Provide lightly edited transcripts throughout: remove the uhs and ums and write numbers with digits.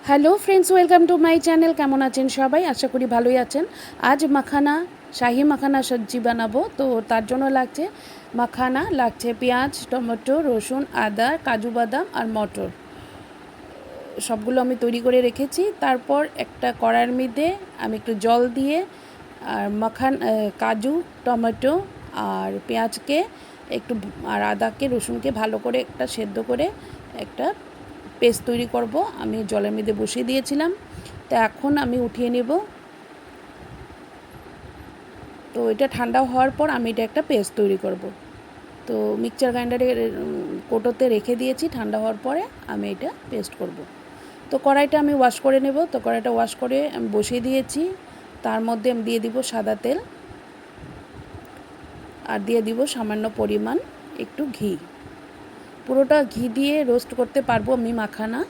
Hello friends, welcome to my channel. কেমন আছেন সবাই? আশা করি ভালোই আছেন। আজ মাখানা, শাহি মাখানা সবজি বানাবো। তো তার জন্য লাগছে মাখানা, লাগছে পেঁয়াজ, টমেটো, রসুন, আদা, কাজু বাদাম আর মটর। সবগুলো আমি তৈরি করে রেখেছি। তারপর একটা কড়াইয়ের মধ্যে আমি একটু জল দিয়ে আর কাজু, টমেটো আর পেঁয়াজকে একটু আর আদাকে, রসুনকে ভালো করে একটা সেদ্ধ করে একটা পেস্ট তৈরি করব। আমি জলের মধ্যে বসিয়ে দিয়েছিলাম। তো এখন আমি উঠিয়ে নেব। তো এটা ঠান্ডা হওয়ার পর আমি এটা একটা পেস্ট তৈরি করব। তো মিক্সচার গ্রাইন্ডারে কোটোতে রেখে দিয়েছি। ঠান্ডা হওয়ার পরে আমি এটা পেস্ট করব। তো কড়াইটা আমি ওয়াশ করে নেব। তো কড়াইটা ওয়াশ করে আমি বসিয়ে দিয়েছি। তার মধ্যে আমি দিয়ে দিব সাদা তেল আর দিয়ে দিব সামান্য পরিমাণ একটু ঘি। পুরোটা ঘি দিয়ে রোস্ট করতে পারবো আমি মাখানা।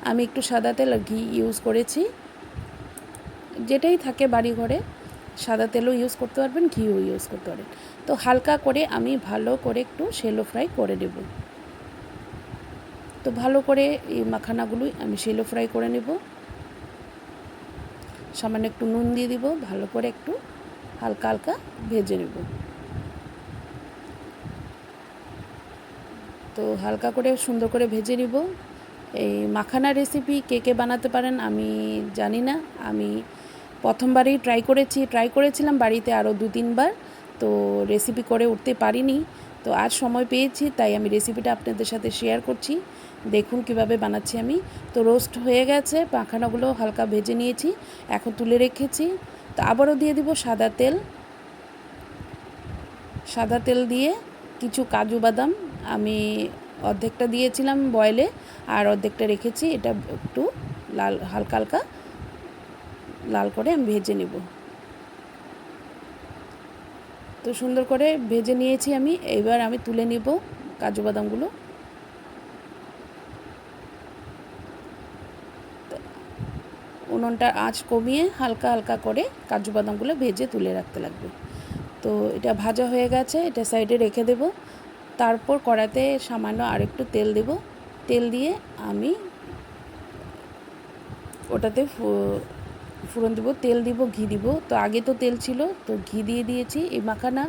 আমি একটু সাদা তেল আর ঘি ইউজ করেছি। যেটাই থাকে বাড়ি ঘরে, সাদা তেলও ইউজ করতে পারবেন, ঘিও ইউজ করতে পারেন। তো হালকা করে আমি ভালো করে একটু শ্যালো ফ্রাই করে নেব। তো ভালো করে এই মাখানাগুলো আমি শ্যালো ফ্রাই করে নেব। সামান্য একটু নুন দিয়ে দিব, ভালো করে একটু হালকা হালকা ভেজে নেব। তো হালকা করে সুন্দর করে ভেজে নিব। এই মাখানা রেসিপি কে কে বানাতে পারেন আমি জানি না। আমি প্রথমবারই ট্রাই করেছিলাম বাড়িতে আরও 2-3 বার। তো রেসিপি করে উঠতে পারিনি। তো আজ সময় পেয়েছি, তাই আমি রেসিপিটা আপনাদের সাথে শেয়ার করছি। দেখুন কিভাবে বানাচ্ছি আমি। তো রোস্ট হয়ে গেছে, মাখানাগুলো হালকা ভেজে নিয়েছি, এখন তুলে রেখেছি। তো আবারও দিয়ে দিব সাদা তেল দিয়ে কিছু কাজু বাদাম আমি অর্ধেকটা দিয়েছিলাম বয়েলে, আর অর্ধেকটা রেখেছি। এটা একটু হালকা হালকা লাল করে আমি ভেজে নেব। তো সুন্দর করে ভেজে নিয়েছি আমি। এবার আমি তুলে নেব কাজু বাদামগুলো। উনুনটার আঁচ কমিয়ে হালকা হালকা করে কাজু বাদামগুলো ভেজে তুলে রাখতে লাগবে। তো এটা ভাজা হয়ে গেছে, এটা সাইডে রেখে দেব। তারপর কড়াইতে সামান্য আরেকটু তেল দেব। তেল দিয়ে আমি ওটাতে ফোড়ন দেবো, তেল দিব, ঘি দিব। তো আগে তো তেল ছিল, তো ঘি দিয়ে দিয়েছি। এই মাখানা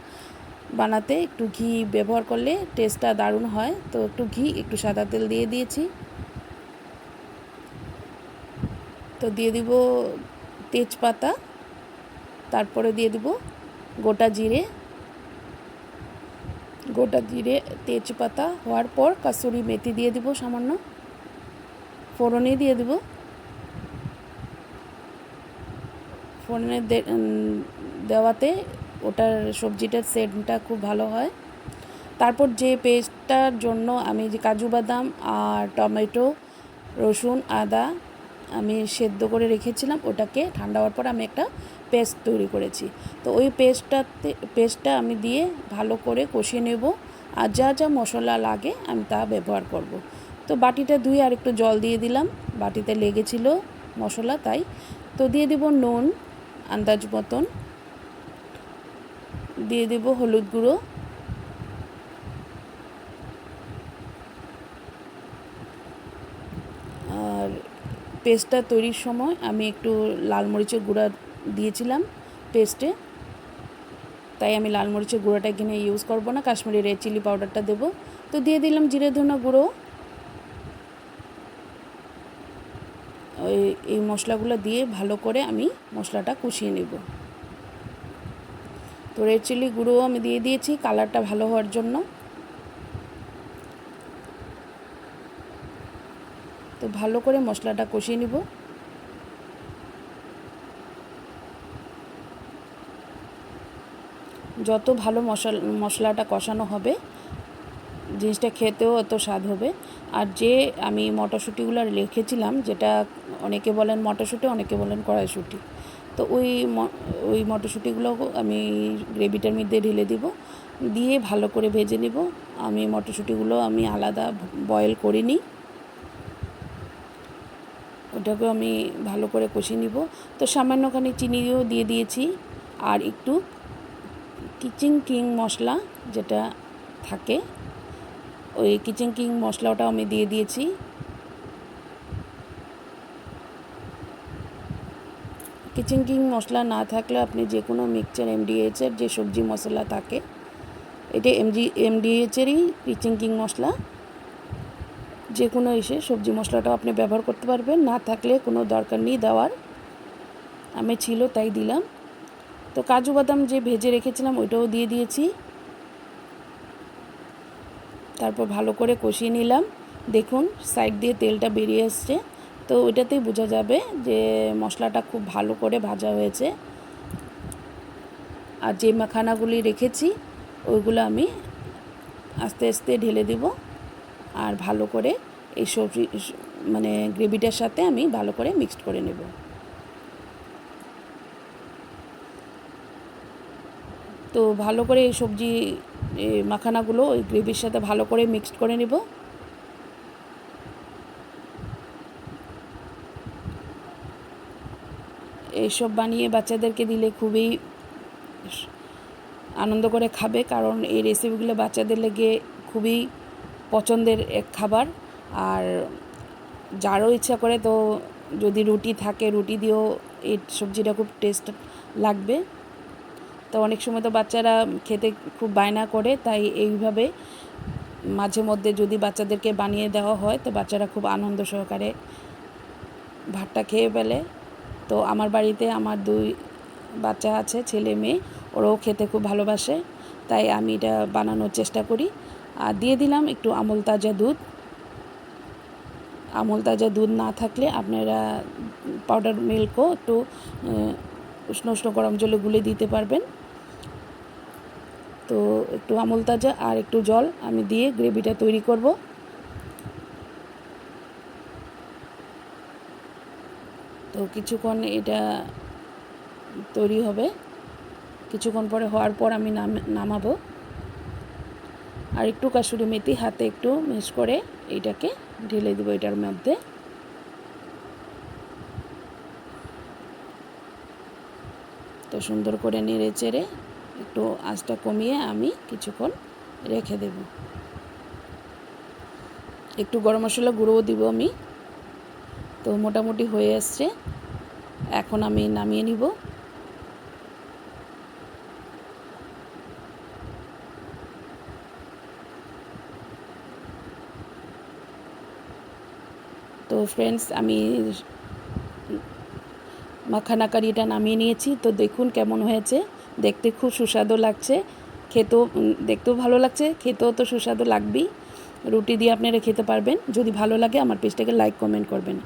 বানাতে একটু ঘি ব্যবহার করলে টেস্টটা দারুণ হয়। তো একটু ঘি, একটু সাদা তেল দিয়ে দিয়েছি। তো দিয়ে দিব তেজপাতা, তারপরে দিয়ে দিব গোটা জিরে, তেজপাতা হওয়ার পর কাসুরি মেথি দিয়ে দিব সামান্য, ফোড়নে দিয়ে দিব। ফোড়নে দেওয়াতে ওটার সবজিটার সেন্টটা খুব ভালো হয়। তারপর যে পেস্টটার জন্য আমি যে কাজু বাদাম আর টমেটো, রসুন, আদা আমি সেদ্ধ করে রেখেছিলাম, ওটাকে ঠান্ডা হওয়ার পর আমি একটা পেস্ট তৈরি করেছি। তো ওই পেস্টটা আমি দিয়ে ভালো করে কষিয়ে নেব। আর যা যা মশলা লাগে আমি তা ব্যবহার করব। তো বাটিটা ধুয়ে আর একটু জল দিয়ে দিলাম, বাটিতে লেগেছিল মশলা তাই। তো দিয়ে দেব নুন আন্দাজ মতন, দিয়ে দেব হলুদ গুঁড়ো, আর পেস্টটা তৈরির সময় আমি একটু লাল মরিচের গুঁড়া দিয়েছিলাম পেস্টে, তাই আমি লাল মরিচের গুঁড়োটা এখানে ইউজ করব না, কাশ্মীরি রেড চিলি পাউডারটা দেব। তো দিয়ে দিলাম জিরে ধনে গুঁড়ো। এই মশলাগুলো দিয়ে ভালো করে আমি মশলাটা কষিয়ে নেব। তো রেড চিলি গুঁড়োও আমি দিয়ে দিয়েছি কালারটা ভালো হওয়ার জন্য। তো ভালো করে মশলাটা কষিয়ে নিব। যত ভালো মশলাটা কষানো হবে, জিনিসটা খেতেও অত স্বাদ হবে। আর যে আমি মটরশুঁটিগুলো রেখেছিলাম, যেটা অনেকে বলেন মটরশুঁটি, অনেকে বলেন কড়াইশুঁটি, তো ওই মটরশুঁটিগুলো আমি গ্রেভিটার মধ্যে ঢেলে দিব, দিয়ে ভালো করে ভেজে নেব। আমি মটরশুঁটিগুলো আমি আলাদা বয়েল করিনি, ওটাকে আমি ভালো করে কষিয়ে নিব। তো সামান্যখানি চিনিও দিয়ে দিয়েছি, আর একটু কিচেন কিং মশলা যেটা থাকে, ওই কিচেন কিং মশলাটাও আমি দিয়ে দিয়েছি। কিচেন কিং মশলা না থাকলে আপনি যে কোনো মিক্সচার এমডিএইচের যে সবজি মশলা থাকে, এটা এমডিএইচেরই কিচেন কিং মশলা, যে কোনো এসে সবজি মশলাটাও আপনি ব্যবহার করতে পারবেন, না থাকলে কোনো দরকার নেই দেওয়ার। আমি ছিল তাই দিলাম। তো কাজু বাদাম যে ভেজে রেখেছিলাম ওইটাও দিয়ে দিয়েছি। তারপর ভালো করে কষিয়ে নিলাম। দেখুন সাইড দিয়ে তেলটা বেরিয়ে আসছে, তো ওইটাতেই বোঝা যাবে যে মশলাটা খুব ভালো করে ভাজা হয়েছে। আর যে মাখানাগুলি রেখেছি ওইগুলো আমি আস্তে আস্তে ঢেলে দেব, আর ভালো করে এই সবজি মানে গ্রেভিটার সাথে আমি ভালো করে মিক্সড করে নেব। তো ভালো করে এই সবজি মাখানাগুলো ওই গ্রেভির সাথে ভালো করে মিক্সড করে নেব। এইসব বানিয়ে বাচ্চাদেরকে দিলে খুবই আনন্দ করে খাবে, কারণ এই রেসিপিগুলো বাচ্চাদের লেগে খুবই পছন্দের এক খাবার। আর যারও ইচ্ছা করে তো যদি রুটি থাকে রুটি দিয়েও এই সবজিটা খুব টেস্ট লাগবে। তো অনেক সময় তো বাচ্চারা খেতে খুব বায়না করে, তাই এইভাবে মাঝে মধ্যে যদি বাচ্চাদেরকে বানিয়ে দেওয়া হয় তো বাচ্চারা খুব আনন্দ সহকারে ভাতটা খেয়ে ফেলে। তো আমার বাড়িতে আমার 2 বাচ্চা আছে, ছেলে মেয়ে, ওরাও খেতে খুব ভালোবাসে, তাই আমি এটা বানানোর চেষ্টা করি। আর দিয়ে দিলাম একটু আমুল তাজা দুধ। আমুল তাজা দুধ না থাকলে আপনারা পাউডার মিল্কও একটু উষ্ণ উষ্ণ গরম জলে গুলে দিতে পারবেন। তো একটু আমুল তাজা আর একটু জল আমি দিয়ে গ্রেভিটা তৈরি করব। তো কিছুক্ষণ এটা তৈরি হবে, কিছুক্ষণ পরে হওয়ার পর আমি নামাবো। আর একটু কাসুরি মেথি হাতে একটু মিক্স করে এইটাকে ঢেলে দেবো এটার মধ্যে। তো সুন্দর করে নেড়ে চেড়ে একটু আঁচটা কমিয়ে আমি কিছুক্ষণ রেখে দেব। একটু গরম মশলা গুঁড়োও দিব আমি। তো মোটামুটি হয়ে আসছে, এখন আমি নামিয়ে নিব। তো ফ্রেন্ডস, আমি মাখানা কারিটা নামিয়ে নিয়েছি। তো দেখুন কেমন হয়েছে, দেখতে খুব সুস্বাদু লাগছে, খেতেও দেখতেও ভালো লাগছে, খেতেও তো সুস্বাদু লাগবেই। রুটি দিয়ে আপনারা খেতে পারবেন। যদি ভালো লাগে আমার পেজটাকে লাইক কমেন্ট করবেন।